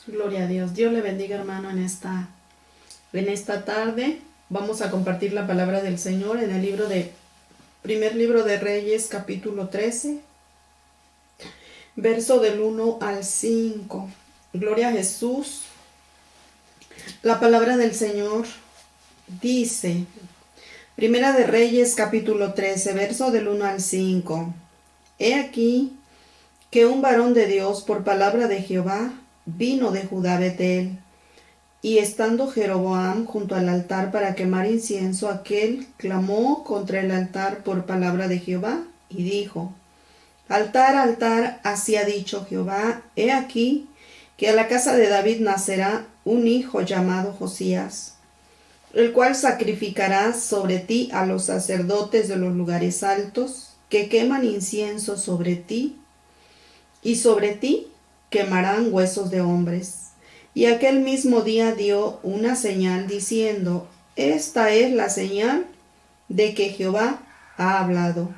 Gloria a Dios. Dios le bendiga, hermano, en esta tarde. Vamos a compartir la palabra del Señor en el primer libro de Reyes, capítulo 13, verso del 1 al 5. Gloria a Jesús. La palabra del Señor dice, Primera de Reyes, capítulo 13, verso del 1 al 5. He aquí que un varón de Dios, por palabra de Jehová, vino de Judá Betel. Y estando Jeroboam junto al altar para quemar incienso, aquel clamó contra el altar por palabra de Jehová, y dijo: Altar, altar, así ha dicho Jehová, he aquí que a la casa de David nacerá un hijo llamado Josías, el cual sacrificará sobre ti a los sacerdotes de los lugares altos, que queman incienso sobre ti, y sobre ti quemarán huesos de hombres. Y aquel mismo día dio una señal diciendo: Esta es la señal de que Jehová ha hablado.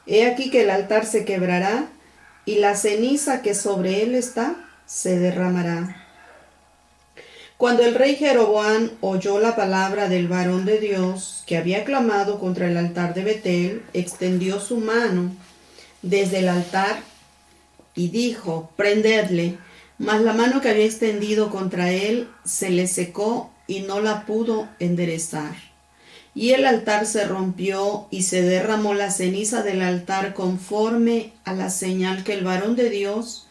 He aquí que el altar se quebrará, y la ceniza que sobre él está se derramará. Cuando el rey Jeroboam oyó la palabra del varón de Dios que había clamado contra el altar de Betel, extendió su mano desde el altar y dijo: Prendedle. Mas la mano que había extendido contra él se le secó y no la pudo enderezar. Y el altar se rompió y se derramó la ceniza del altar conforme a la señal que el varón de Dios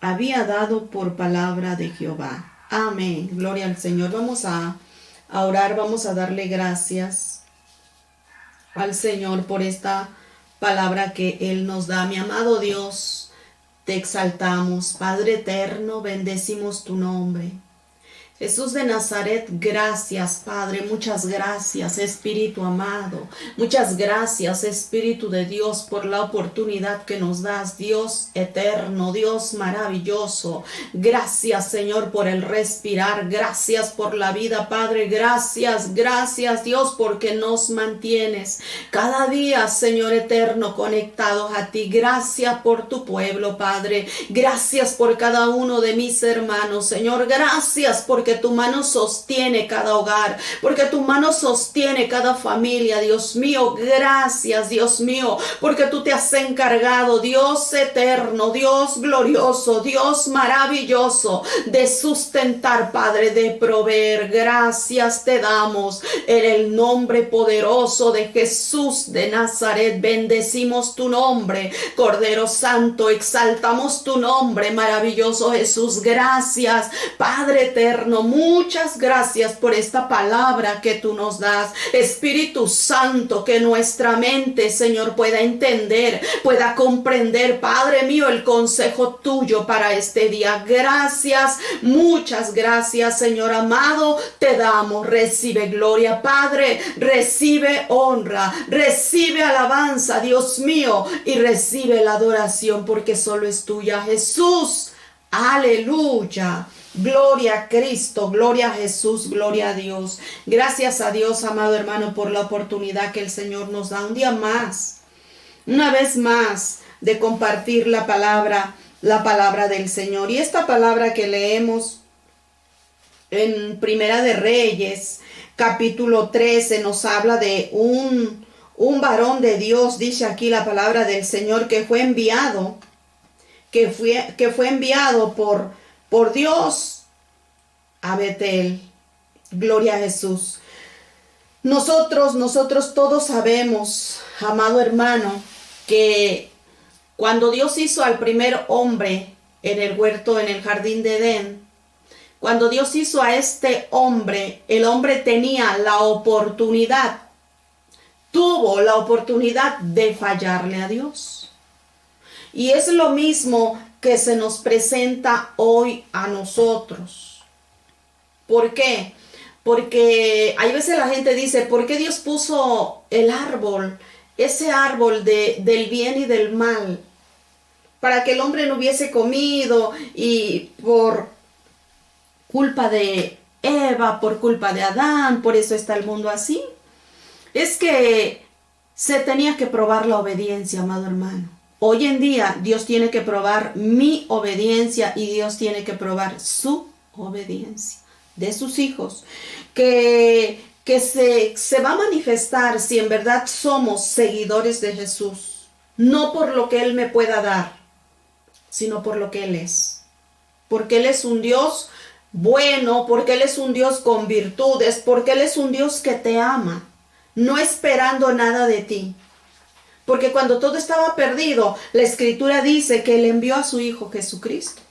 había dado por palabra de Jehová. Amén. Gloria al Señor. Vamos a orar, vamos a darle gracias al Señor por esta palabra que Él nos da. Mi amado Dios, te exaltamos, Padre eterno, bendecimos tu nombre. Jesús de Nazaret, gracias, Padre, muchas gracias, Espíritu amado, muchas gracias, Espíritu de Dios, por la oportunidad que nos das, Dios eterno, Dios maravilloso. Gracias, Señor, por el respirar, gracias por la vida, Padre, gracias, Dios, porque nos mantienes cada día, Señor eterno, conectados a ti. Gracias por tu pueblo, Padre, gracias por cada uno de mis hermanos, Señor, gracias porque tu mano sostiene cada hogar, porque tu mano sostiene cada familia, Dios mío. Gracias, Dios mío, porque tú te has encargado, Dios eterno, Dios glorioso, Dios maravilloso, de sustentar, Padre, de proveer. Gracias te damos en el nombre poderoso de Jesús de Nazaret. Bendecimos tu nombre, Cordero Santo, exaltamos tu nombre, maravilloso Jesús. Gracias, Padre eterno, muchas gracias por esta palabra que tú nos das. Espíritu Santo, que nuestra mente, Señor, pueda entender, pueda comprender, Padre mío, el consejo tuyo para este día. Gracias, muchas gracias, Señor amado, te damos. Recibe gloria, Padre, recibe honra, recibe alabanza, Dios mío, y recibe la adoración, porque solo es tuya, Jesús. Aleluya. Gloria a Cristo, gloria a Jesús, gloria a Dios. Gracias a Dios, amado hermano, por la oportunidad que el Señor nos da un día más, una vez más, de compartir la palabra del Señor. Y esta palabra que leemos en Primera de Reyes, capítulo 13, nos habla de un varón de Dios. Dice aquí la palabra del Señor que fue enviado, por Dios a Betel. Gloria a Jesús. Nosotros todos sabemos, amado hermano, que cuando Dios hizo al primer hombre en el huerto, en el jardín de Edén, cuando Dios hizo a este hombre, el hombre tenía la oportunidad, tuvo la oportunidad de fallarle a Dios. Y es lo mismo que se nos presenta hoy a nosotros. ¿Por qué? Porque hay veces la gente dice: ¿por qué Dios puso el árbol, ese árbol del bien y del mal? Para que el hombre no hubiese comido, y por culpa de Eva, por culpa de Adán, por eso está el mundo así. Es que se tenía que probar la obediencia, amado hermano. Hoy en día Dios tiene que probar mi obediencia y Dios tiene que probar su obediencia de sus hijos, que se va a manifestar si en verdad somos seguidores de Jesús, no por lo que Él me pueda dar, sino por lo que Él es. Porque Él es un Dios bueno, porque Él es un Dios con virtudes, porque Él es un Dios que te ama, no esperando nada de ti. Porque cuando todo estaba perdido, la Escritura dice que Él envió a su Hijo Jesucristo.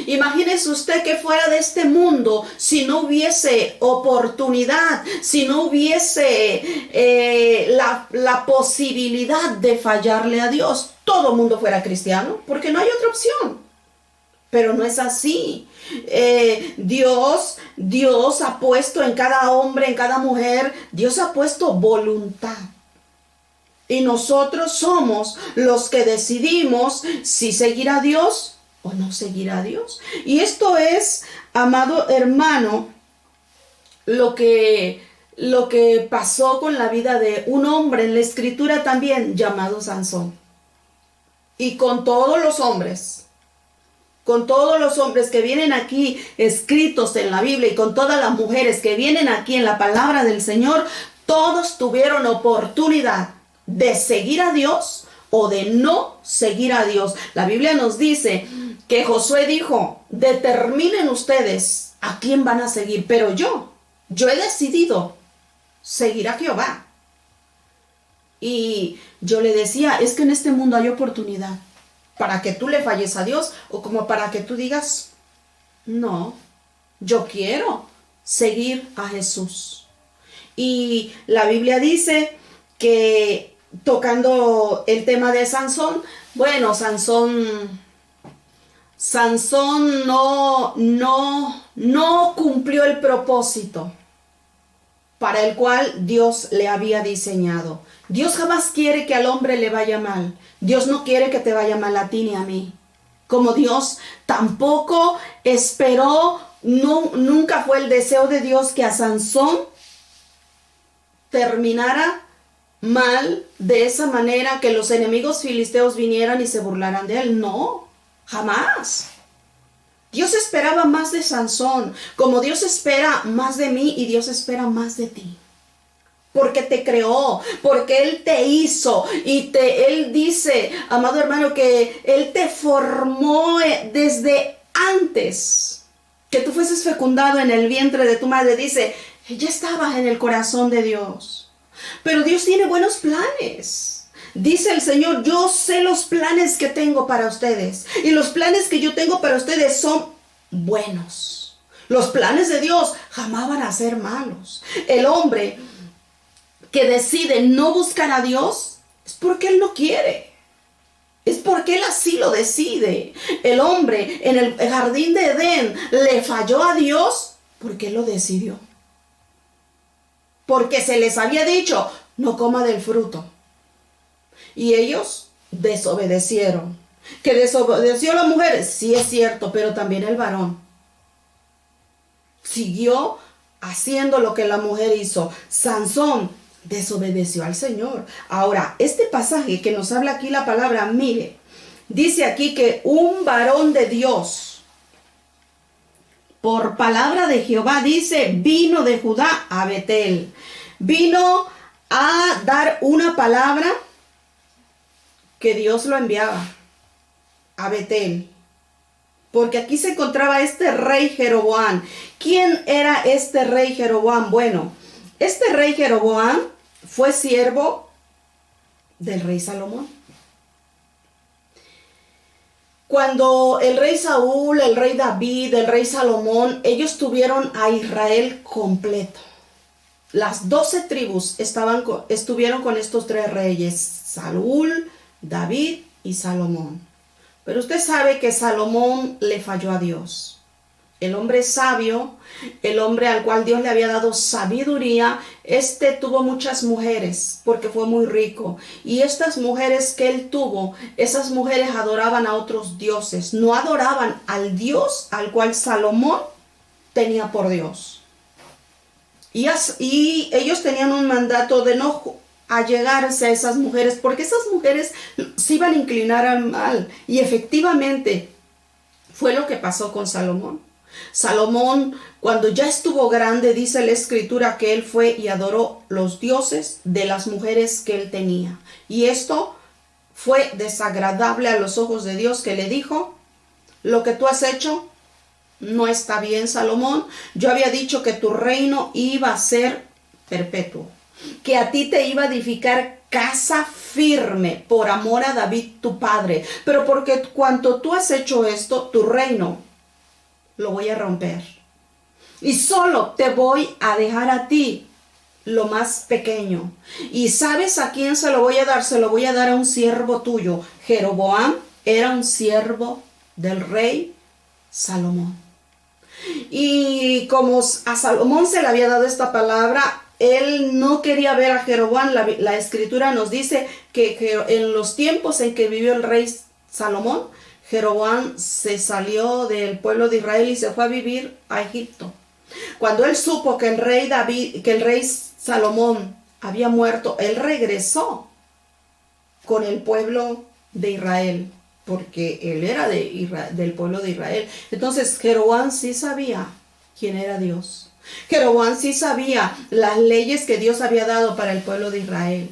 Imagínese usted que fuera de este mundo, si no hubiese oportunidad, si no hubiese la posibilidad de fallarle a Dios, todo el mundo fuera cristiano, porque no hay otra opción. Pero no es así. Dios ha puesto en cada hombre, en cada mujer, Dios ha puesto voluntad. Y nosotros somos los que decidimos si seguir a Dios o no seguir a Dios. Y esto es, amado hermano, lo que pasó con la vida de un hombre en la Escritura también llamado Sansón. Y con todos los hombres que vienen aquí escritos en la Biblia y con todas las mujeres que vienen aquí en la palabra del Señor, todos tuvieron oportunidad de seguir a Dios o de no seguir a Dios. La Biblia nos dice que Josué dijo, determinen ustedes a quién van a seguir, pero yo he decidido seguir a Jehová. Y yo le decía, es que en este mundo hay oportunidad para que tú le falles a Dios o como para que tú digas, no, yo quiero seguir a Jesús. Y la Biblia dice que tocando el tema de Sansón, bueno, Sansón no cumplió el propósito para el cual Dios le había diseñado. Dios jamás quiere que al hombre le vaya mal. Dios no quiere que te vaya mal a ti ni a mí. Como Dios tampoco esperó, nunca fue el deseo de Dios que a Sansón terminara mal de esa manera, que los enemigos filisteos vinieran y se burlaran de él. No, jamás. Dios esperaba más de Sansón, como Dios espera más de mí y Dios espera más de ti. Porque te creó, porque Él te hizo y Él dice, amado hermano, que Él te formó desde antes que tú fueses fecundado en el vientre de tu madre. Dice, ya estabas en el corazón de Dios. Pero Dios tiene buenos planes. Dice el Señor, yo sé los planes que tengo para ustedes. Y los planes que yo tengo para ustedes son buenos. Los planes de Dios jamás van a ser malos. El hombre que decide no buscar a Dios es porque Él no quiere. Es porque Él así lo decide. El hombre en el jardín de Edén le falló a Dios porque Él lo decidió. Porque se les había dicho, no coma del fruto. Y ellos desobedecieron. ¿Que desobedeció la mujer? Sí, es cierto, pero también el varón siguió haciendo lo que la mujer hizo. Sansón desobedeció al Señor. Ahora, este pasaje que nos habla aquí la palabra, mire, dice aquí que un varón de Dios, por palabra de Jehová, dice, vino de Judá a Betel. Vino a dar una palabra que Dios lo enviaba a Betel. Porque aquí se encontraba este rey Jeroboam. ¿Quién era este rey Jeroboam? Bueno, este rey Jeroboam fue siervo del rey Salomón. Cuando el rey Saúl, el rey David, el rey Salomón, ellos tuvieron a Israel completo. Las 12 tribus estuvieron con estos 3 reyes, Saúl, David y Salomón. Pero usted sabe que Salomón le falló a Dios. El hombre sabio, el hombre al cual Dios le había dado sabiduría, tuvo muchas mujeres porque fue muy rico. Y estas mujeres que él tuvo, esas mujeres adoraban a otros dioses. No adoraban al Dios al cual Salomón tenía por Dios. Y ellos tenían un mandato de no allegarse a esas mujeres, porque esas mujeres se iban a inclinar al mal. Y efectivamente fue lo que pasó con Salomón. Salomón, cuando ya estuvo grande, dice la escritura que él fue y adoró los dioses de las mujeres que él tenía. Y esto fue desagradable a los ojos de Dios, que le dijo: lo que tú has hecho no está bien, Salomón. Yo había dicho que tu reino iba a ser perpetuo, que a ti te iba a edificar casa firme por amor a David tu padre, pero porque cuanto tú has hecho esto, tu reino lo voy a romper y solo te voy a dejar a ti lo más pequeño. ¿Y sabes a quién se lo voy a dar? Se lo voy a dar a un siervo tuyo. Jeroboam era un siervo del rey Salomón. Y como a Salomón se le había dado esta palabra, él no quería ver a Jeroboam. La escritura nos dice que en los tiempos en que vivió el rey Salomón, Jeroboam se salió del pueblo de Israel y se fue a vivir a Egipto. Cuando él supo que el rey Salomón había muerto, él regresó con el pueblo de Israel, porque él era del pueblo de Israel. Entonces Jeroboam sí sabía quién era Dios. Jeroboam sí sabía las leyes que Dios había dado para el pueblo de Israel.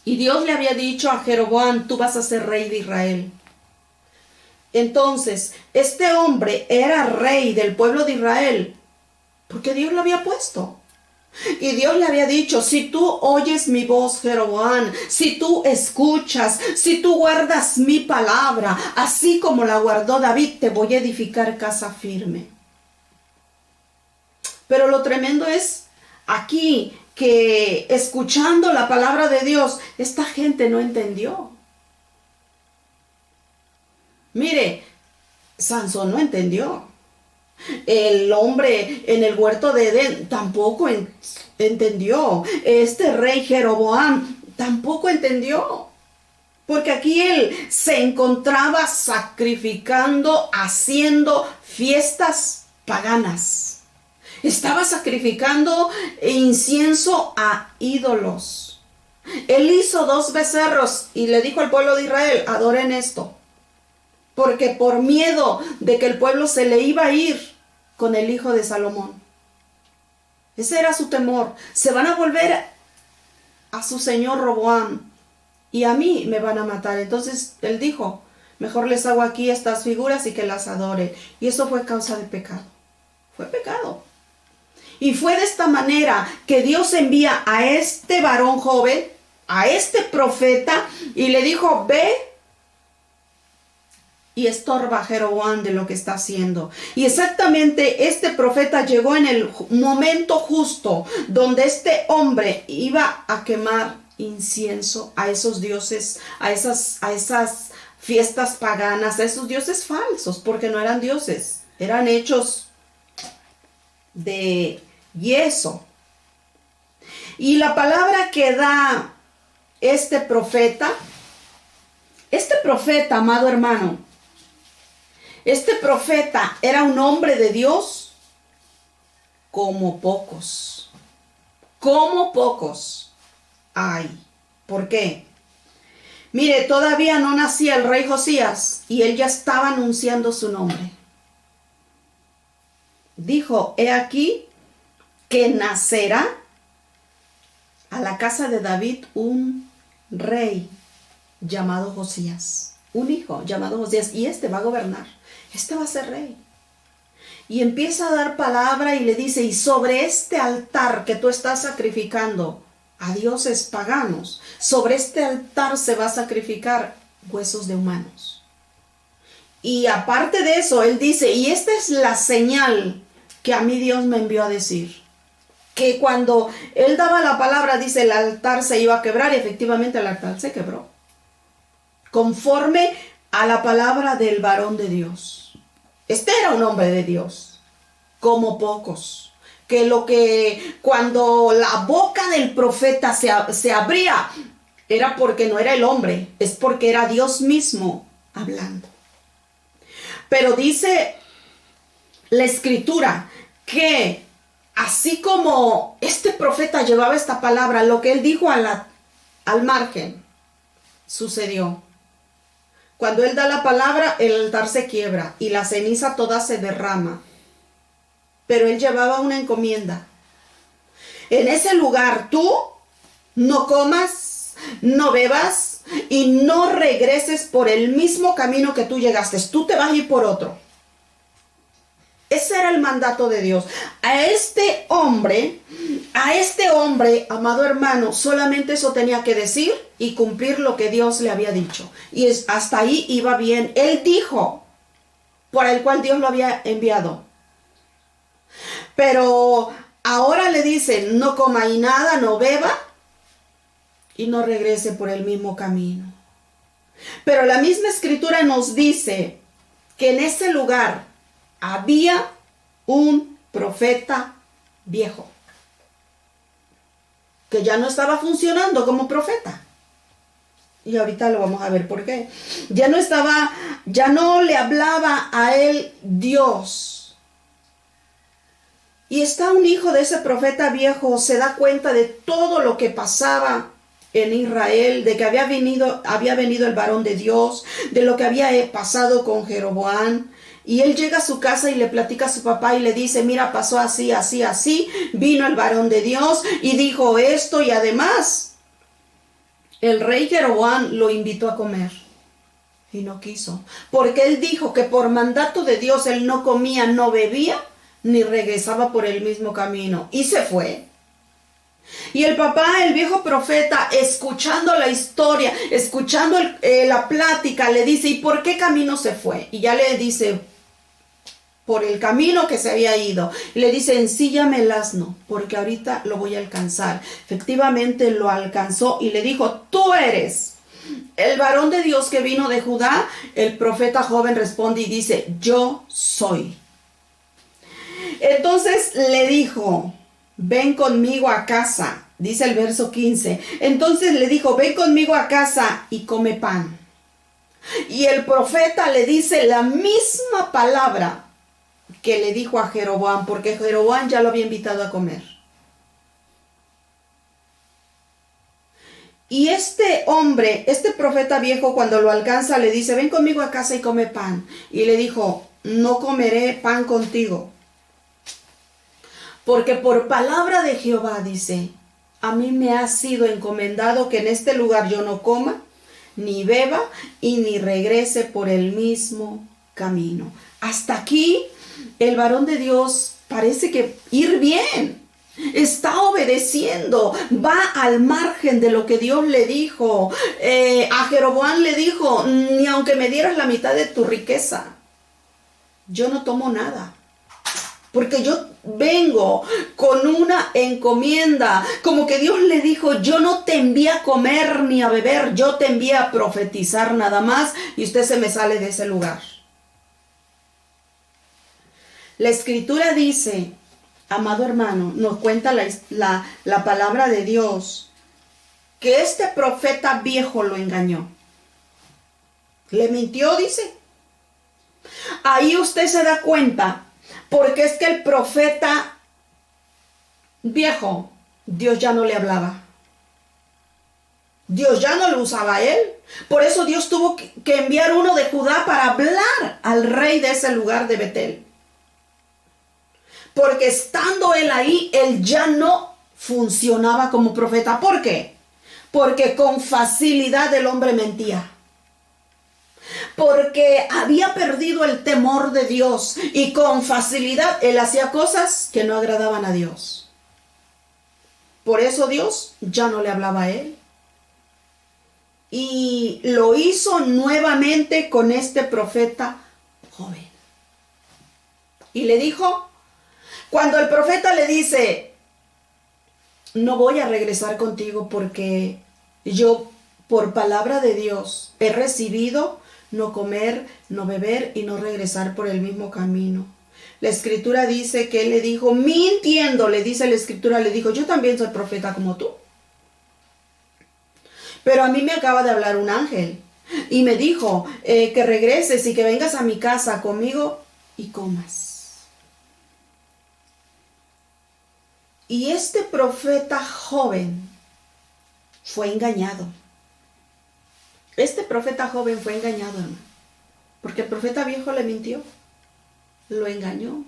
Y Dios le había dicho a Jeroboam: tú vas a ser rey de Israel. Entonces, este hombre era rey del pueblo de Israel porque Dios lo había puesto. Y Dios le había dicho: si tú oyes mi voz, Jeroboam, si tú escuchas, si tú guardas mi palabra, así como la guardó David, te voy a edificar casa firme. Pero lo tremendo es aquí que, escuchando la palabra de Dios, esta gente no entendió. Mire, Sansón no entendió. El hombre en el huerto de Edén tampoco entendió. Este rey Jeroboam tampoco entendió. Porque aquí él se encontraba sacrificando, haciendo fiestas paganas. Estaba sacrificando incienso a ídolos. Él hizo 2 becerros y le dijo al pueblo de Israel: adoren esto. Porque por miedo de que el pueblo se le iba a ir con el hijo de Salomón. Ese era su temor. Se van a volver a su señor Roboam y a mí me van a matar. Entonces él dijo: mejor les hago aquí estas figuras y que las adore. Y eso fue causa de pecado. Fue pecado. Y fue de esta manera que Dios envía a este varón joven, a este profeta, y le dijo: ve y estorba a Jeroboam de lo que está haciendo. Y exactamente este profeta llegó en el momento justo donde este hombre iba a quemar incienso a esos dioses, a esas fiestas paganas, a esos dioses falsos, porque no eran dioses, eran hechos de yeso. Y la palabra que da este profeta, amado hermano, este profeta era un hombre de Dios como pocos. Como pocos. Ay, ¿por qué? Mire, todavía no nacía el rey Josías y él ya estaba anunciando su nombre. Dijo: he aquí que nacerá a la casa de David un rey llamado Josías. Un hijo llamado Josías, y este va a gobernar. Este va a ser rey. Y empieza a dar palabra y le dice: y sobre este altar que tú estás sacrificando a dioses paganos, sobre este altar se va a sacrificar huesos de humanos. Y aparte de eso, él dice: y esta es la señal que a mí Dios me envió a decir. Que cuando él daba la palabra, dice, el altar se iba a quebrar, y efectivamente el altar se quebró. Conforme a la palabra del varón de Dios. Este era un hombre de Dios, como pocos. Que cuando la boca del profeta se abría, era porque no era el hombre, es porque era Dios mismo hablando. Pero dice la escritura que así como este profeta llevaba esta palabra, lo que él dijo al margen sucedió. Cuando él da la palabra, el altar se quiebra y la ceniza toda se derrama. Pero él llevaba una encomienda. En ese lugar tú no comas, no bebas y no regreses por el mismo camino que tú llegaste. Tú te vas a ir por otro. Ese era el mandato de Dios. A este hombre, amado hermano, solamente eso tenía que decir y cumplir lo que Dios le había dicho. Y hasta ahí iba bien. Él dijo, por el cual Dios lo había enviado. Pero ahora le dice, no coma y nada, no beba y no regrese por el mismo camino. Pero la misma escritura nos dice que en ese lugar había un profeta viejo que ya no estaba funcionando como profeta. Y ahorita lo vamos a ver por qué. Ya no le hablaba a él Dios. Y está un hijo de ese profeta viejo, se da cuenta de todo lo que pasaba en Israel, de que había venido el varón de Dios, de lo que había pasado con Jeroboam. Y él llega a su casa y le platica a su papá y le dice, mira, pasó así, así, así, vino el varón de Dios y dijo esto, y además el rey Jeroboam lo invitó a comer y no quiso, porque él dijo que por mandato de Dios él no comía, no bebía, ni regresaba por el mismo camino, y se fue. Y el papá, el viejo profeta, escuchando la historia, escuchando la plática, le dice, ¿y por qué camino se fue? Y ya le dice, por el camino que se había ido. Le dice, ensíllame el asno, porque ahorita lo voy a alcanzar. Efectivamente lo alcanzó y le dijo, tú eres el varón de Dios que vino de Judá. El profeta joven responde y dice, yo soy. Entonces le dijo, ven conmigo a casa, dice el verso 15. Entonces le dijo, ven conmigo a casa y come pan. Y el profeta le dice la misma palabra que le dijo a Jeroboam, porque Jeroboam ya lo había invitado a comer. Y este hombre, este profeta viejo, cuando lo alcanza, le dice, ven conmigo a casa y come pan. Y le dijo, no comeré pan contigo, porque por palabra de Jehová, dice, a mí me ha sido encomendado que en este lugar yo no coma, ni beba, y ni regrese por el mismo camino. Hasta aquí, el varón de Dios parece que ir bien. Está obedeciendo, va al margen de lo que Dios le dijo. A Jeroboam le dijo, ni aunque me dieras la mitad de tu riqueza, yo no tomo nada. Porque yo vengo con una encomienda, como que Dios le dijo, yo no te envié a comer ni a beber, yo te envié a profetizar nada más, y usted se me sale de ese lugar. La escritura dice, amado hermano, nos cuenta la palabra de Dios, que este profeta viejo lo engañó. Le mintió, dice. Ahí usted se da cuenta, porque es que el profeta viejo, Dios ya no le hablaba. Dios ya no lo usaba a él. Por eso Dios tuvo que enviar uno de Judá para hablar al rey de ese lugar de Betel. Porque estando él ahí, él ya no funcionaba como profeta. ¿Por qué? Porque con facilidad el hombre mentía. Porque había perdido el temor de Dios y con facilidad él hacía cosas que no agradaban a Dios. Por eso Dios ya no le hablaba a él. Y lo hizo nuevamente con este profeta joven. Y le dijo, cuando el profeta le dice, no voy a regresar contigo porque yo por palabra de Dios he recibido no comer, no beber y no regresar por el mismo camino. La escritura dice que él le dijo, mintiendo, le dice la escritura, le dijo, yo también soy profeta como tú. Pero a mí me acaba de hablar un ángel y me dijo que regreses y que vengas a mi casa conmigo y comas. Y este profeta joven fue engañado. Este profeta joven fue engañado, hermano, porque el profeta viejo le mintió, lo engañó.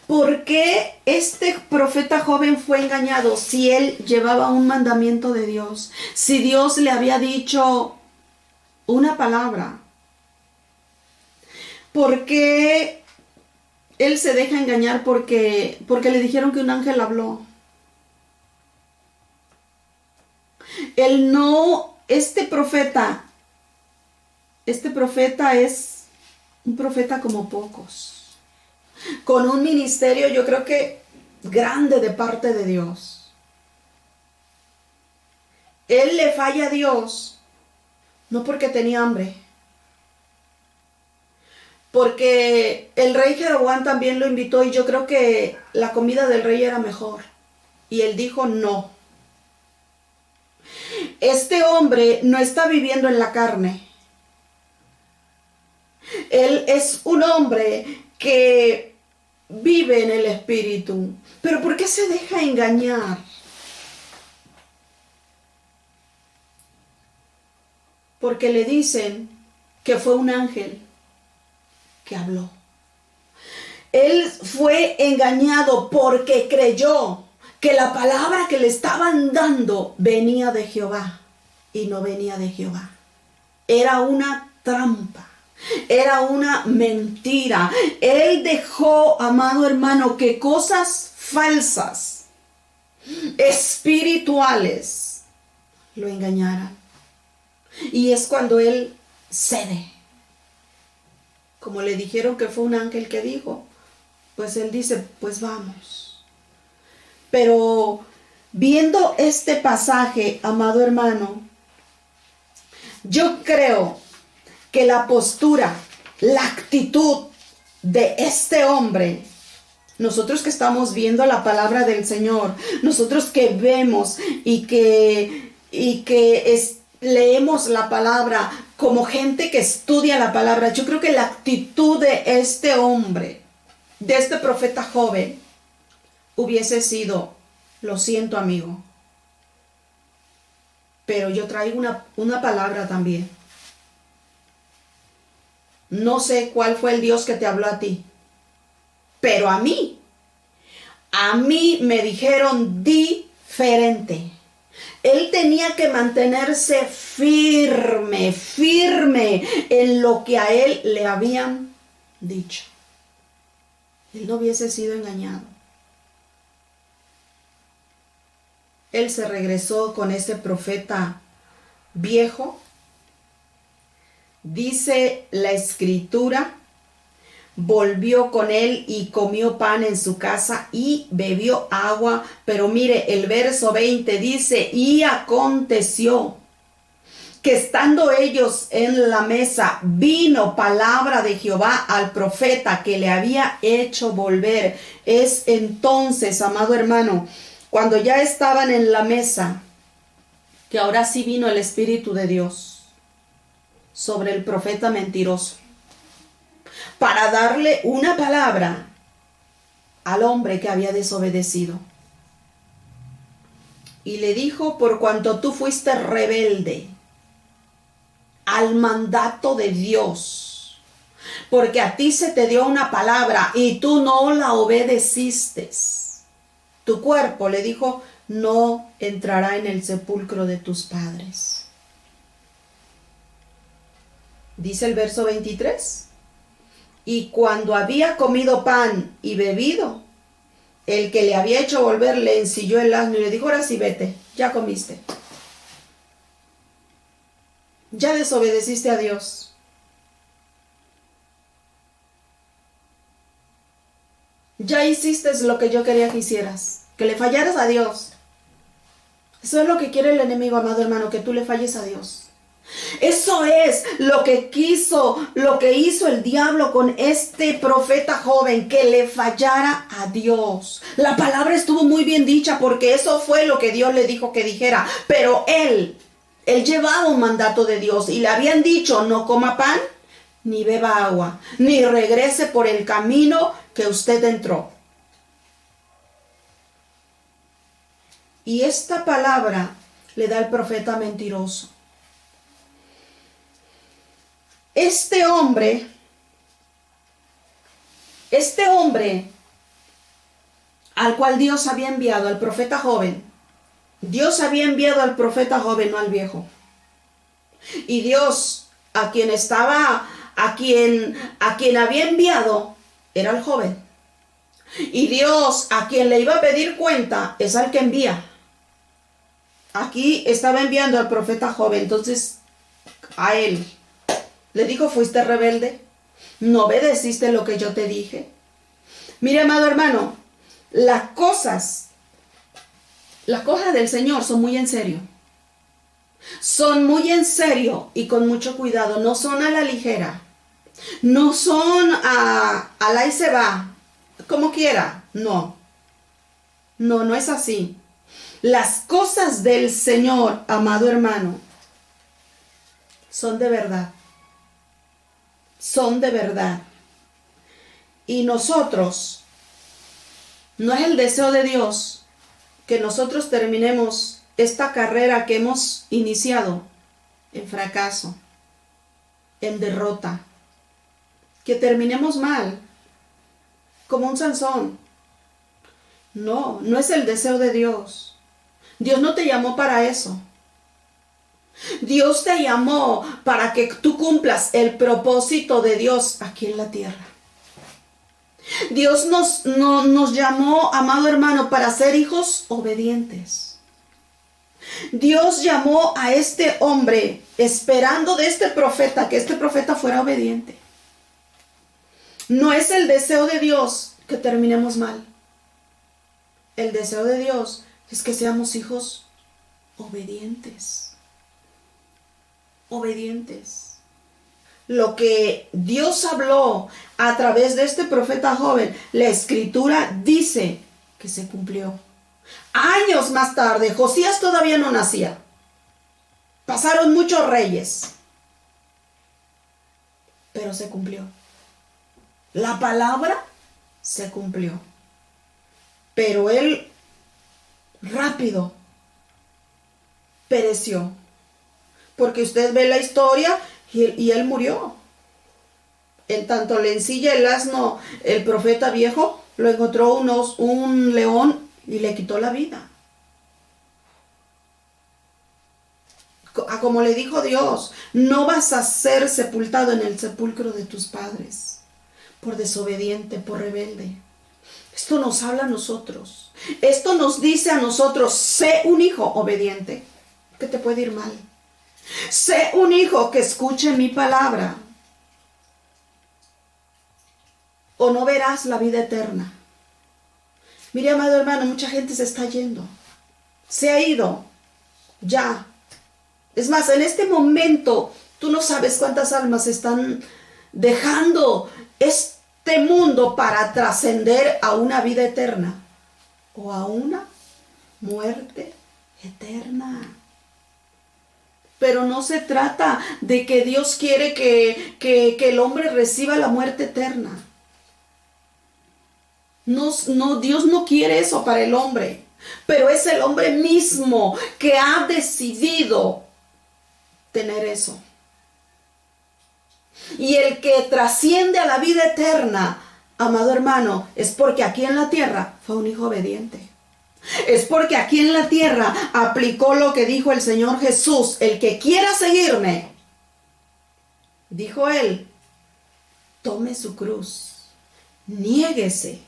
¿Por qué este profeta joven fue engañado si él llevaba un mandamiento de Dios? Si Dios le había dicho una palabra. ¿Por qué él se deja engañar porque le dijeron que un ángel habló? Él no, este profeta es un profeta como pocos, con un ministerio yo creo que grande de parte de Dios. Él le falla a Dios, no porque tenía hambre, porque el rey Jeroboam también lo invitó y yo creo que la comida del rey era mejor. Y él dijo no. Este hombre no está viviendo en la carne. Él es un hombre que vive en el espíritu. Pero ¿por qué se deja engañar? Porque le dicen que fue un ángel que habló. Él fue engañado porque creyó que la palabra que le estaban dando venía de Jehová y no venía de Jehová. Era una trampa, era una mentira. Él dejó, amado hermano, que cosas falsas, espirituales, lo engañaran. Y es cuando él cede. Como le dijeron que fue un ángel que dijo, pues él dice, pues vamos. Pero viendo este pasaje, amado hermano, yo creo que la postura, la actitud de este hombre, nosotros que estamos viendo la palabra del Señor, nosotros que vemos y que leemos la palabra como gente que estudia la palabra, yo creo que la actitud de este hombre, de este profeta joven, hubiese sido, lo siento amigo, pero yo traigo una palabra también. No sé cuál fue el Dios que te habló a ti, pero a mí me dijeron diferente. Él tenía que mantenerse firme en lo que a él le habían dicho. Él no hubiese sido engañado. Él se regresó con ese profeta viejo. Dice la escritura, volvió con él y comió pan en su casa y bebió agua. Pero mire, el verso 20 dice, y aconteció que estando ellos en la mesa, vino palabra de Jehová al profeta que le había hecho volver. Es entonces, amado hermano, cuando ya estaban en la mesa, que ahora sí vino el Espíritu de Dios sobre el profeta mentiroso, para darle una palabra al hombre que había desobedecido. Y le dijo, por cuanto tú fuiste rebelde al mandato de Dios, porque a ti se te dio una palabra y tú no la obedeciste, tu cuerpo, le dijo, no entrará en el sepulcro de tus padres. Dice el verso 23. Y cuando había comido pan y bebido, el que le había hecho volver le ensilló el asno y le dijo, ahora sí vete, ya comiste. Ya desobedeciste a Dios. Ya hiciste lo que yo quería que hicieras, que le fallaras a Dios. Eso es lo que quiere el enemigo, amado hermano, que tú le falles a Dios. Eso es lo que hizo el diablo con este profeta joven, que le fallara a Dios. La palabra estuvo muy bien dicha porque eso fue lo que Dios le dijo que dijera. Pero él llevaba un mandato de Dios y le habían dicho, no coma pan, ni beba agua, ni regrese por el camino que usted entró. Y esta palabra le da el profeta mentiroso. Este hombre al cual Dios había enviado, al profeta joven, Dios había enviado al profeta joven, no al viejo. Y Dios a quien había enviado era el joven. Y Dios a quien le iba a pedir cuenta es al que envía. Aquí estaba enviando al profeta joven, entonces a él le dijo: fuiste rebelde, no obedeciste lo que yo te dije. Mire, amado hermano, las cosas del Señor son muy en serio. Son muy en serio y con mucho cuidado. No son a la ligera. No son a la y se va, como quiera. No. No es así. Las cosas del Señor, amado hermano, son de verdad. Son de verdad. Y nosotros, no es el deseo de Dios que nosotros terminemos esta carrera que hemos iniciado en fracaso, en derrota, que terminemos mal, como un Sansón. No es el deseo de Dios. Dios no te llamó para eso. Dios te llamó para que tú cumplas el propósito de Dios aquí en la tierra. Dios nos llamó, amado hermano, para ser hijos obedientes. Dios llamó a este hombre esperando de este profeta que este profeta fuera obediente. No es el deseo de Dios que terminemos mal. El deseo de Dios es que seamos hijos obedientes. Obedientes. Lo que Dios habló a través de este profeta joven, la escritura dice que se cumplió. Años más tarde, Josías todavía no nacía. Pasaron muchos reyes, pero se cumplió. La palabra se cumplió. Pero él rápido pereció. Porque usted ve la historia y él murió. En tanto le ensilla el asno el profeta viejo, lo encontró un león y le quitó la vida. Como le dijo Dios, no vas a ser sepultado en el sepulcro de tus padres por desobediente, por rebelde. Esto nos habla a nosotros. Esto nos dice a nosotros: sé un hijo obediente, que te puede ir mal. Sé un hijo que escuche mi palabra, o no verás la vida eterna. Mire, amado hermano, mucha gente se está yendo. Se ha ido. Ya. Es más, en este momento, tú no sabes cuántas almas están dejando este mundo para trascender a una vida eterna o a una muerte eterna. Pero no se trata de que Dios quiere que el hombre reciba la muerte eterna. No, Dios no quiere eso para el hombre. Pero es el hombre mismo que ha decidido tener eso. Y el que trasciende a la vida eterna, amado hermano, es porque aquí en la tierra fue un hijo obediente. Es porque aquí en la tierra aplicó lo que dijo el Señor Jesús: el que quiera seguirme, dijo él, tome su cruz, niéguese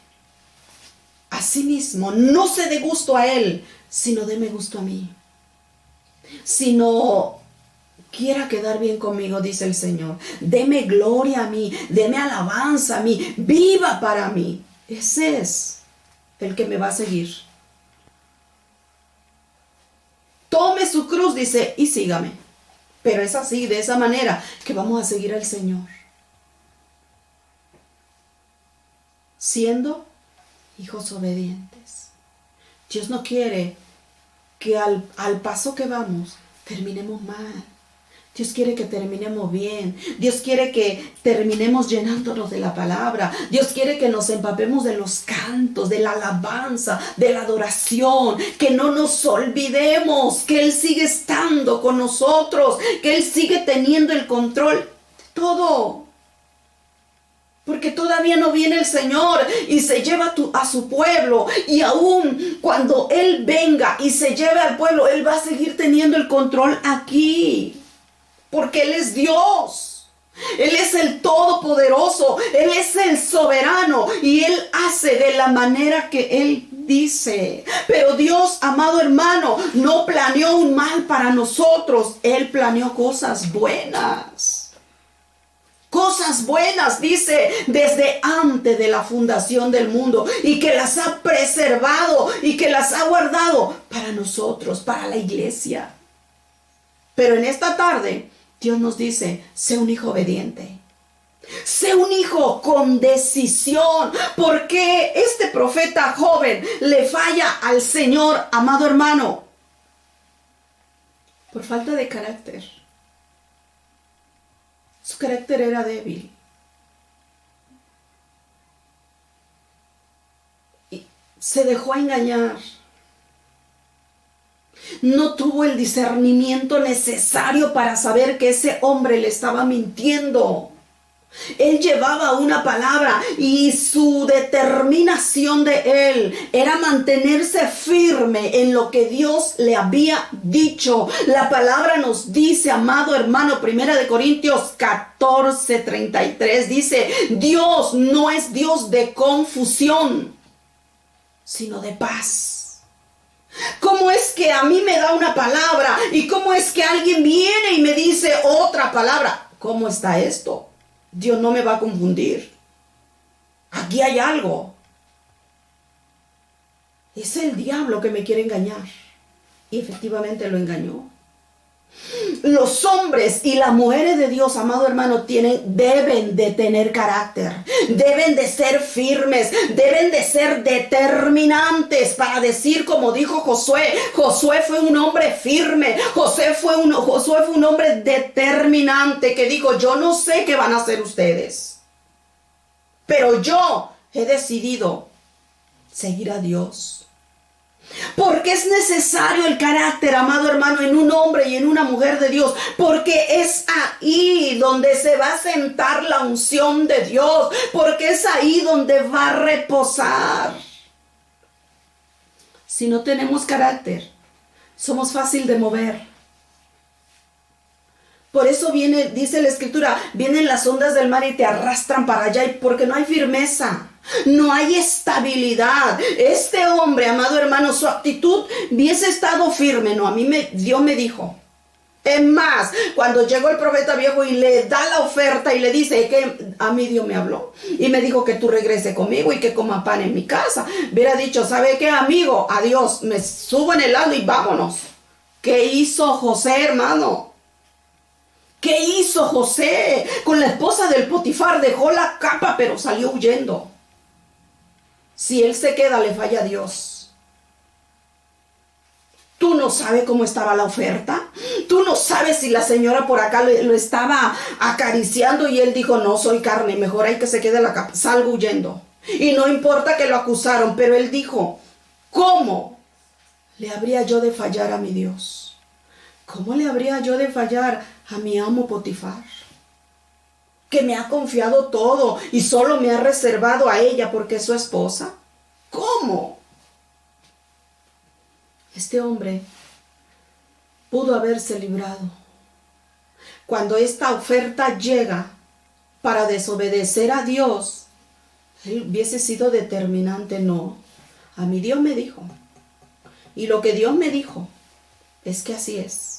a sí mismo, no se dé gusto a él, sino deme gusto a mí. Sino quiera quedar bien conmigo, dice el Señor, deme gloria a mí, deme alabanza a mí, viva para mí. Ese es el que me va a seguir. Tome su cruz, dice, y sígame. Pero es así, de esa manera, que vamos a seguir al Señor. Siendo hijos obedientes. Dios no quiere que al paso que vamos terminemos mal. Dios quiere que terminemos bien. Dios quiere que terminemos llenándonos de la palabra. Dios quiere que nos empapemos de los cantos, de la alabanza, de la adoración. Que no nos olvidemos que Él sigue estando con nosotros, que Él sigue teniendo el control de todo. Porque todavía no viene el Señor y se lleva a su pueblo. Y aún cuando Él venga y se lleve al pueblo, Él va a seguir teniendo el control aquí. Porque Él es Dios. Él es el Todopoderoso. Él es el soberano. Y Él hace de la manera que Él dice. Pero Dios, amado hermano, no planeó un mal para nosotros. Él planeó cosas buenas. Cosas buenas, dice, desde antes de la fundación del mundo, y que las ha preservado y que las ha guardado para nosotros, para la iglesia. Pero en esta tarde, Dios nos dice, sé un hijo obediente. Sé un hijo con decisión. Porque este profeta joven le falla al Señor, amado hermano, por falta de carácter. Su carácter era débil. Y se dejó engañar. No tuvo el discernimiento necesario para saber que ese hombre le estaba mintiendo. Él llevaba una palabra y su determinación de él era mantenerse firme en lo que Dios le había dicho. La palabra nos dice, amado hermano, 1 Corintios 14:33, dice, Dios no es Dios de confusión, sino de paz. ¿Cómo es que a mí me da una palabra y cómo es que alguien viene y me dice otra palabra? ¿Cómo está esto? Dios no me va a confundir. Aquí hay algo. Es el diablo que me quiere engañar. Y efectivamente lo engañó. Los hombres y las mujeres de Dios, amado hermano, deben de tener carácter. Deben de ser firmes. Deben de ser determinantes para decir como dijo Josué. Josué fue un hombre firme. Josué fue un hombre determinante que dijo, yo no sé qué van a hacer ustedes, pero yo he decidido seguir a Dios. Porque es necesario el carácter, amado hermano, en un hombre y en una mujer de Dios. Porque es ahí donde se va a sentar la unción de Dios. Porque es ahí donde va a reposar. Si no tenemos carácter, somos fácil de mover. Por eso dice la Escritura, vienen las ondas del mar y te arrastran para allá, porque no hay firmeza. No hay estabilidad. Este hombre, amado hermano, su actitud hubiese estado firme. No, Dios me dijo. Es más, cuando llegó el profeta viejo y le da la oferta y le dice que a mí Dios me habló y me dijo que tú regreses conmigo y que coma pan en mi casa, hubiera dicho, ¿sabe qué, amigo? Adiós, me subo en el auto y vámonos. ¿Qué hizo José, hermano? ¿Qué hizo José? Con la esposa del Potifar dejó la capa, pero salió huyendo. Si él se queda, le falla a Dios. Tú no sabes cómo estaba la oferta. Tú no sabes si la señora por acá lo estaba acariciando y él dijo, no soy carne, mejor hay que se quede la capa. Salgo huyendo. Y no importa que lo acusaron, pero él dijo, ¿cómo le habría yo de fallar a mi Dios? ¿Cómo le habría yo de fallar a mi amo Potifar? Que me ha confiado todo y solo me ha reservado a ella porque es su esposa. ¿Cómo? Este hombre pudo haberse librado. Cuando esta oferta llega para desobedecer a Dios, él hubiese sido determinante. No, a mí Dios me dijo. Y lo que Dios me dijo es que así es.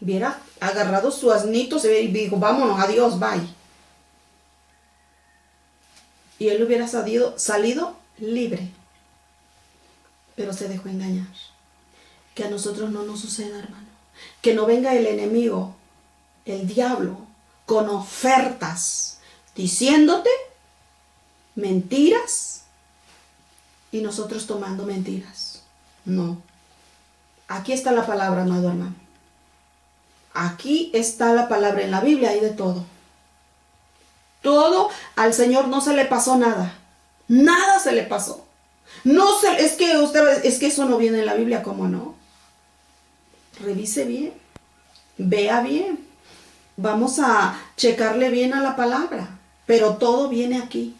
Hubiera agarrado su asnito y dijo, vámonos, adiós, bye. Y él hubiera salido libre. Pero se dejó engañar. Que a nosotros no nos suceda, hermano. Que no venga el enemigo, el diablo, con ofertas, diciéndote mentiras y nosotros tomando mentiras. No. Aquí está la palabra, amado hermano. Aquí está la palabra. En la Biblia hay de todo. Todo, al Señor no se le pasó nada. Nada se le pasó. Es que eso no viene en la Biblia, ¿cómo no? Revise bien. Vea bien. Vamos a checarle bien a la palabra, pero todo viene aquí.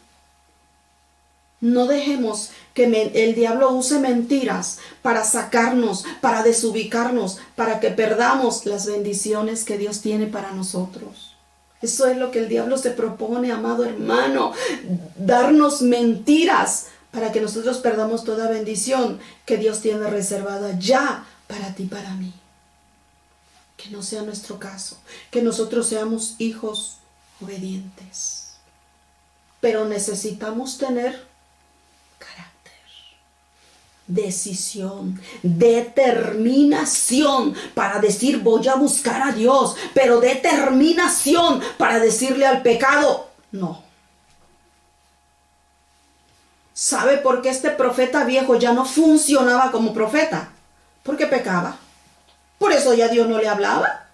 No dejemos que el diablo use mentiras para sacarnos, para desubicarnos, para que perdamos las bendiciones que Dios tiene para nosotros. Eso es lo que el diablo se propone, amado hermano, darnos mentiras para que nosotros perdamos toda bendición que Dios tiene reservada ya para ti, para mí. Que no sea nuestro caso, que nosotros seamos hijos obedientes. Pero necesitamos tener carácter, decisión, determinación para decir voy a buscar a Dios, pero determinación para decirle al pecado no. ¿Sabe por qué este profeta viejo ya no funcionaba como profeta? Porque pecaba. Por eso ya Dios no le hablaba.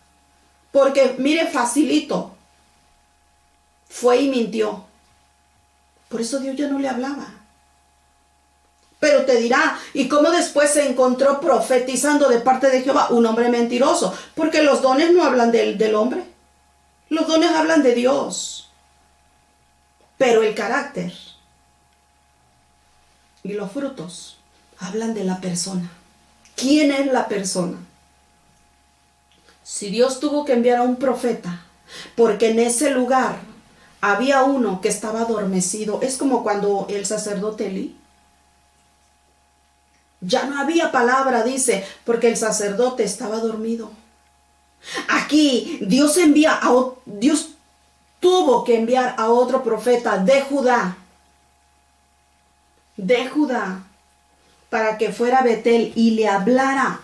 Porque mire, facilito, fue y mintió. Por eso Dios ya no le hablaba. Pero te dirá, ¿y cómo después se encontró profetizando de parte de Jehová? Un hombre mentiroso. Porque los dones no hablan del hombre. Los dones hablan de Dios. Pero el carácter y los frutos hablan de la persona. ¿Quién es la persona? Si Dios tuvo que enviar a un profeta, porque en ese lugar había uno que estaba adormecido. Es como cuando el sacerdote Elí. Ya no había palabra, dice, porque el sacerdote estaba dormido. Aquí Dios Dios tuvo que enviar a otro profeta de Judá, para que fuera a Betel y le hablara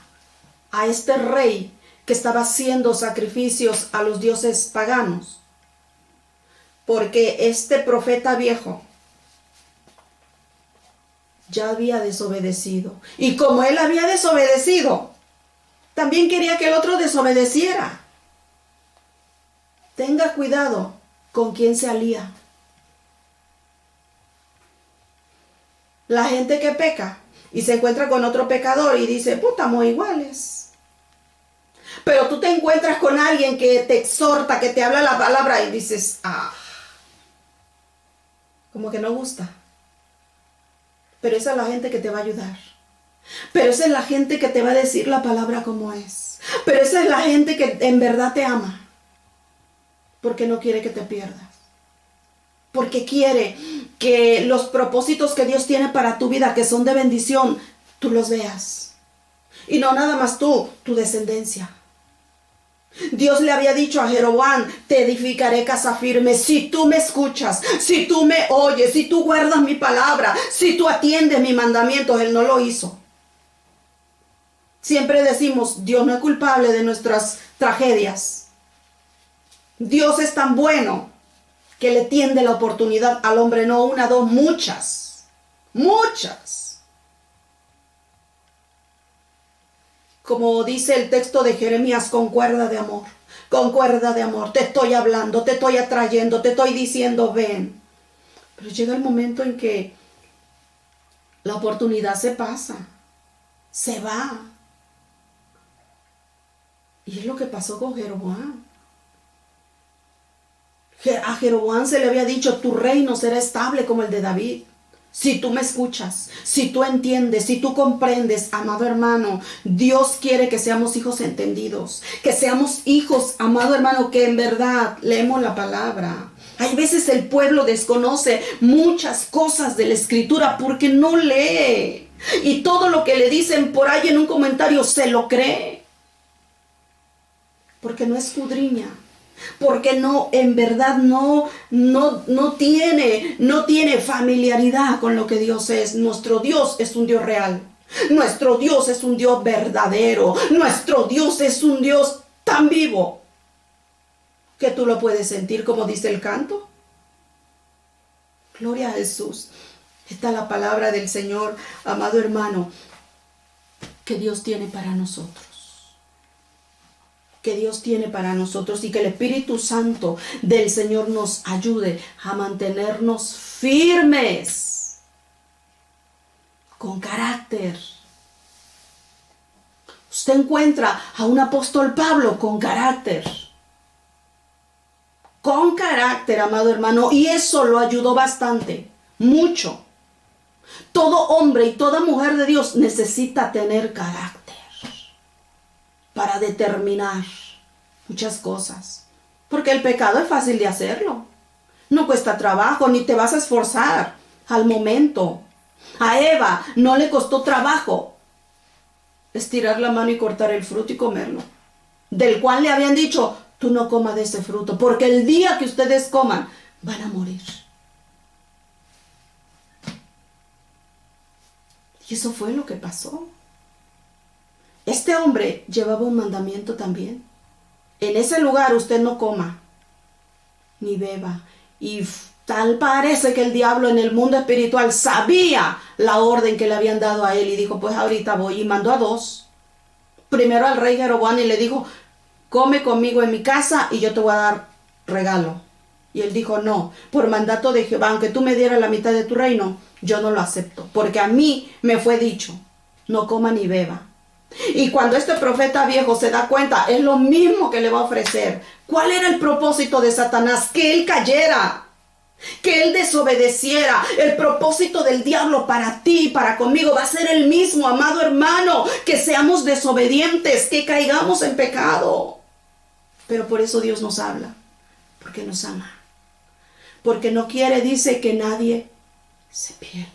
a este rey que estaba haciendo sacrificios a los dioses paganos. Porque este profeta viejo ya había desobedecido. Y como él había desobedecido, también quería que el otro desobedeciera. Tenga cuidado con quién se alía. La gente que peca y se encuentra con otro pecador y dice, puta, estamos iguales. Pero tú te encuentras con alguien que te exhorta, que te habla la palabra y dices, como que no gusta. Pero esa es la gente que te va a ayudar. Pero esa es la gente que te va a decir la palabra como es. Pero esa es la gente que en verdad te ama. Porque no quiere que te pierdas. Porque quiere que los propósitos que Dios tiene para tu vida, que son de bendición, tú los veas. Y no nada más tú, tu descendencia. Dios le había dicho a Jeroboam, te edificaré casa firme si tú me escuchas, si tú me oyes, si tú guardas mi palabra, si tú atiendes mis mandamientos. Él no lo hizo. Siempre decimos, Dios no es culpable de nuestras tragedias. Dios es tan bueno que le tiende la oportunidad al hombre, no una, dos, muchas. Como dice el texto de Jeremías, con cuerda de amor, te estoy hablando, te estoy atrayendo, te estoy diciendo, ven. Pero llega el momento en que la oportunidad se pasa, se va. Y es lo que pasó con Jeroboam. A Jeroboam se le había dicho, tu reino será estable como el de David. Si tú me escuchas, si tú entiendes, si tú comprendes, amado hermano, Dios quiere que seamos hijos entendidos, que seamos hijos, amado hermano, que en verdad leemos la palabra. Hay veces el pueblo desconoce muchas cosas de la escritura porque no lee. Y todo lo que le dicen por ahí en un comentario se lo cree. Porque no escudriña. Porque no, en verdad no tiene familiaridad con lo que Dios es. Nuestro Dios es un Dios real. Nuestro Dios es un Dios verdadero. Nuestro Dios es un Dios tan vivo que tú lo puedes sentir, como dice el canto. Gloria a Jesús. Esta es la palabra del Señor, amado hermano, que Dios tiene para nosotros. Que Dios tiene para nosotros y que el Espíritu Santo del Señor nos ayude a mantenernos firmes, con carácter. Usted encuentra a un apóstol Pablo con carácter. con carácter, amado hermano, y eso lo ayudó bastante, mucho. Todo hombre y toda mujer de Dios necesita tener carácter para determinar muchas cosas. Porque el pecado es fácil de hacerlo. No cuesta trabajo, ni te vas a esforzar al momento. A Eva no le costó trabajo estirar la mano y cortar el fruto y comerlo. Del cual le habían dicho, tú no comas de ese fruto, porque el día que ustedes coman, van a morir. Y eso fue lo que pasó. Este hombre llevaba un mandamiento también. En ese lugar usted no coma, ni beba. Y tal parece que el diablo en el mundo espiritual sabía la orden que le habían dado a él y dijo, pues ahorita voy. Y mandó a dos. Primero al rey Jeroboam y le dijo, come conmigo en mi casa y yo te voy a dar regalo. Y él dijo, no, por mandato de Jehová, aunque tú me dieras la mitad de tu reino, yo no lo acepto, porque a mí me fue dicho, no coma ni beba. Y cuando este profeta viejo se da cuenta, es lo mismo que le va a ofrecer. ¿Cuál era el propósito de Satanás? Que él cayera, que él desobedeciera. El propósito del diablo para ti y para conmigo va a ser el mismo, amado hermano, que seamos desobedientes, que caigamos en pecado. Pero por eso Dios nos habla, porque nos ama. Porque no quiere, dice, que nadie se pierda,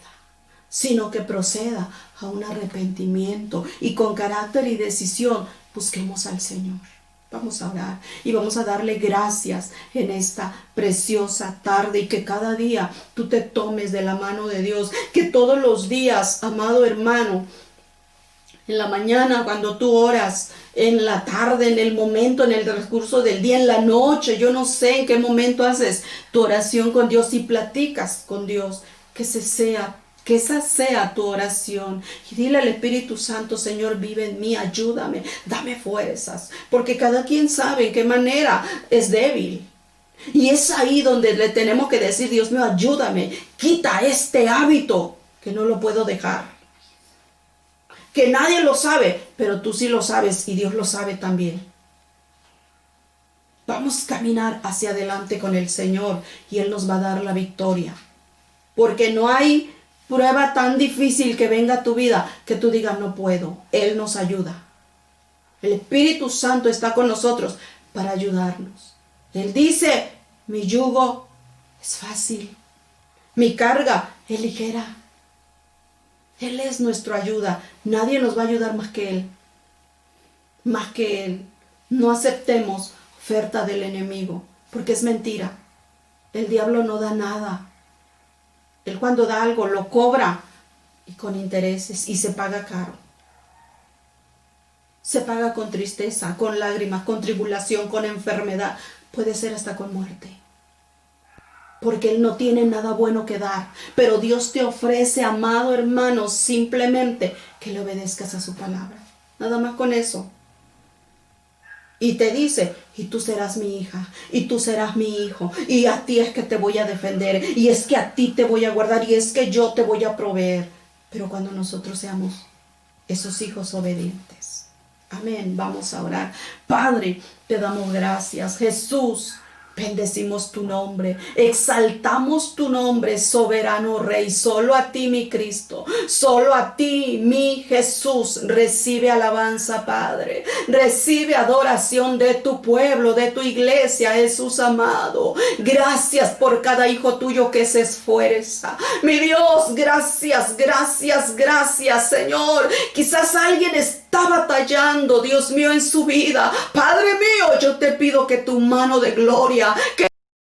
sino que proceda a un arrepentimiento y con carácter y decisión busquemos al Señor. Vamos a orar y vamos a darle gracias en esta preciosa tarde y que cada día tú te tomes de la mano de Dios, que todos los días, amado hermano, en la mañana cuando tú oras, en la tarde, en el momento, en el transcurso del día, en la noche, yo no sé en qué momento haces tu oración con Dios y platicas con Dios, que esa sea tu oración. Y dile al Espíritu Santo, Señor, vive en mí, ayúdame, dame fuerzas, porque cada quien sabe en qué manera es débil. Y es ahí donde le tenemos que decir, Dios mío, ayúdame, quita este hábito que no lo puedo dejar. Que nadie lo sabe, pero tú sí lo sabes y Dios lo sabe también. Vamos a caminar hacia adelante con el Señor y Él nos va a dar la victoria. Porque no hay prueba tan difícil que venga a tu vida que tú digas no puedo. Él nos ayuda. El Espíritu Santo está con nosotros para ayudarnos. Él dice, mi yugo es fácil, mi carga es ligera. Él es nuestra ayuda. Nadie nos va a ayudar más que Él. Más que Él. No aceptemos oferta del enemigo, porque es mentira. El diablo no da nada. Él cuando da algo lo cobra y con intereses y se paga caro. Se paga con tristeza, con lágrimas, con tribulación, con enfermedad. Puede ser hasta con muerte. Porque Él no tiene nada bueno que dar. Pero Dios te ofrece, amado hermano, simplemente que le obedezcas a su palabra. Nada más con eso. Y te dice, y tú serás mi hija, y tú serás mi hijo, y a ti es que te voy a defender, y es que a ti te voy a guardar, y es que yo te voy a proveer. Pero cuando nosotros seamos esos hijos obedientes. Amén. Vamos a orar. Padre, te damos gracias. Jesús, bendecimos tu nombre, exaltamos tu nombre, soberano Rey. Solo a ti, mi Cristo, solo a ti, mi Jesús, recibe alabanza, Padre. Recibe adoración de tu pueblo, de tu iglesia, Jesús amado. Gracias por cada hijo tuyo que se esfuerza. Mi Dios, gracias, gracias, gracias, Señor. Quizás alguien está batallando, Dios mío, en su vida. Padre mío, yo te pido que tu mano de gloria, que